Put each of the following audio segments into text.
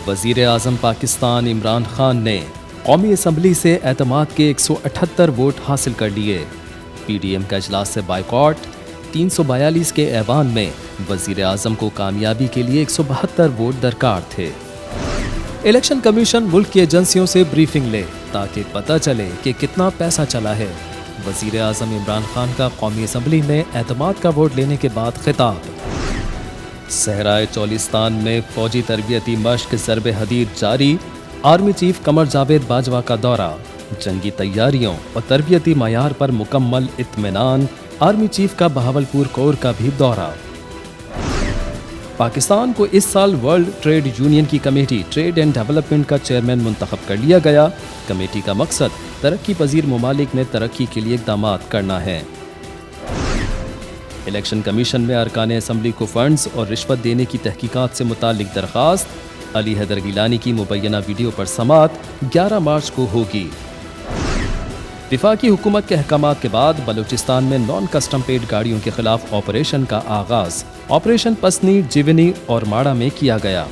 वज़ीर आज़म पाकिस्तान इमरान खान ने कौमी असम्बली से एतमाद के 178 वोट हासिल कर लिए। PDM का इजलास से बाइकॉट। 342 के ऐवान में वज़ीर आज़म को कामयाबी के लिए 172 वोट दरकार थे। इलेक्शन कमीशन मुल्क की एजेंसियों से ब्रीफिंग ले ताकि पता चले कि कितना पैसा चला है। वज़ीर आज़म इमरान खान का कौमी असम्बली में एतमाद का वोट लेने के बाद खिताब। सहराए चौलिस्तान में फौजी तरबियती मश्क ज़रब हदीद जारी। आर्मी चीफ कमर जावेद बाजवा का दौरा। जंगी तैयारियों और तरबियती मयार पर मुकम्मल इत्मीनान। आर्मी चीफ का बहावलपुर कोर का भी दौरा। पाकिस्तान को इस साल वर्ल्ड ट्रेड यूनियन की कमेटी ट्रेड एंड डेवलपमेंट का चेयरमैन मुंतखब कर लिया गया। कमेटी का मकसद तरक्की पजीर ममालिक में तरक्की के लिए इक़दामात करना है। इलेक्शन कमीशन में अरकान असम्बली को फंड्स और रिश्वत देने की तहकीकात से मुतालिक दरख्वास्त। अली हैदर गिलानी की मुबैना वीडियो पर समात 11 मार्च को होगी। वफाकी हुकूमत के अहकामात के बाद बलूचिस्तान में नॉन कस्टम पेड गाड़ियों के खिलाफ ऑपरेशन का आगाज। ऑपरेशन पसनी, जिवनी और माड़ा में किया गया।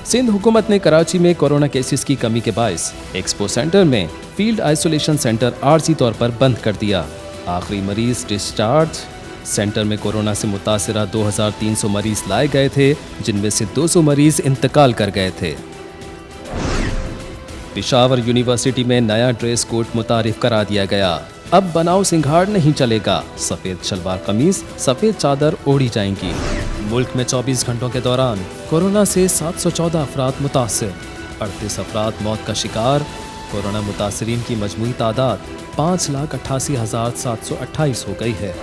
सिंध हुकूमत ने कराची में कोरोना केसेस की कमी के बायस एक्सपो सेंटर में फील्ड आइसोलेशन सेंटर आर्जी तौर पर बंद कर दिया। आखिरी मरीज डिस्चार्ज। सेंटर में कोरोना से मुतासरा 2300 मरीज लाए गए थे, जिनमें से 200 मरीज इंतकाल कर गए थे। पेशावर यूनिवर्सिटी में नया ड्रेस कोड मुतारिफ करा दिया गया। अब बनाओ सिंघाड़ नहीं चलेगा। सफ़ेद शलवार कमीज, सफ़ेद चादर ओढ़ी जाएंगी। मुल्क में 24 घंटों के दौरान कोरोना से 714 अफराद मुतासर। 38 अफराद मौत का शिकार। कोरोना मुतासरीन की मजमूई तादाद 5,88,728 हो गई है।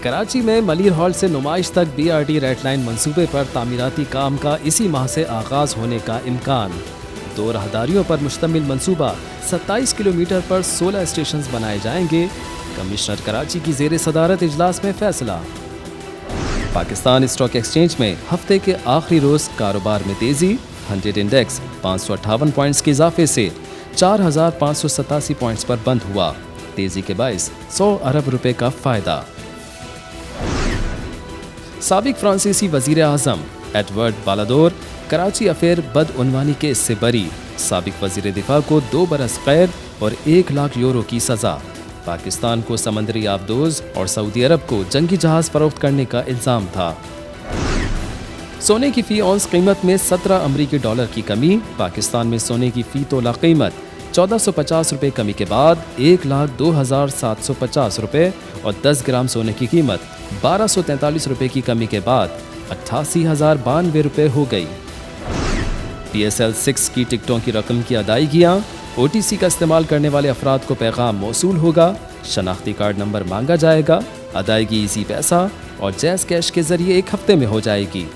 कराची में मलिर हॉल से नुमाइश तक BRT रेड लाइन मंसूबे पर तामीराती काम का इसी माह से आगाज होने का इम्कान। 2 राहदारियों पर मुश्तमिल मंसूबा 27 किलोमीटर पर 16 स्टेशन बनाए जाएंगे। कमिश्नर कराची की ज़ेर सदारत इजलास में फैसला। पाकिस्तान स्टॉक एक्सचेंज में हफ्ते के आखिरी रोज कारोबार में तेजी। 100 इंडेक्स 558 पॉइंट्स के इजाफे से 4,587 पॉइंट्स पर बंद हुआ। तेजी के बायस 100 अरब रुपए का फायदा। साबिक फ्रांसीसी वजीर आज़म एडवर्ड बालादोर कराची अफेयर बदउनवानी केस से बरी। साबिक वजीर दिफा को 2 बरस कैद और 1 लाख यूरो की सजा। पाकिस्तान को समंदरी आबदोज और सऊदी अरब को जंगी जहाज फरोख्त करने का इल्ज़ाम था। सोने की फी औंस कीमत में 17 अमरीकी डॉलर की कमी। पाकिस्तान में सोने की फी तोला कीमत 1450 रुपये कमी के बाद 1,02,750 रुपये और 10 ग्राम सोने की कीमत 1243 रुपये की कमी के बाद 88,092 रुपये हो गई। PSL 6 की टिकटों की रकम की अदायगियाँ। OTC का इस्तेमाल करने वाले अफराद को पैगाम मौसूल होगा। शनाख्ती कार्ड नंबर मांगा जाएगा। अदायगी इजी पैसा और जैज़ कैश के जरिए 1 हफ्ते में हो जाएगी।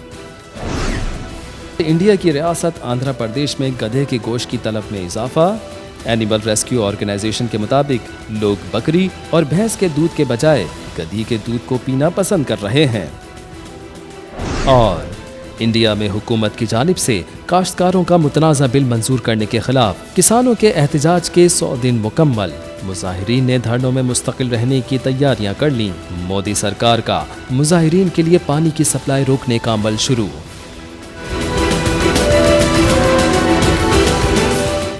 इंडिया की रियासत आंध्र प्रदेश में गधे के गोश्त की तलब में इजाफा। एनिमल रेस्क्यू ऑर्गेनाइजेशन के मुताबिक लोग बकरी और भैंस के दूध के बजाय गधी के दूध को पीना पसंद कर रहे हैं। और इंडिया में हुकूमत की जानिब से काश्तकारों का मुतनाज़ा बिल मंजूर करने के खिलाफ किसानों के एहतजाज के 100 दिन मुकम्मल। मुजाहिरीन ने धरनों में मुस्तकिल रहने की तैयारियां कर लीं। मोदी सरकार का मुजाहिरीन के लिए पानी की सप्लाई रोकने का अमल शुरू।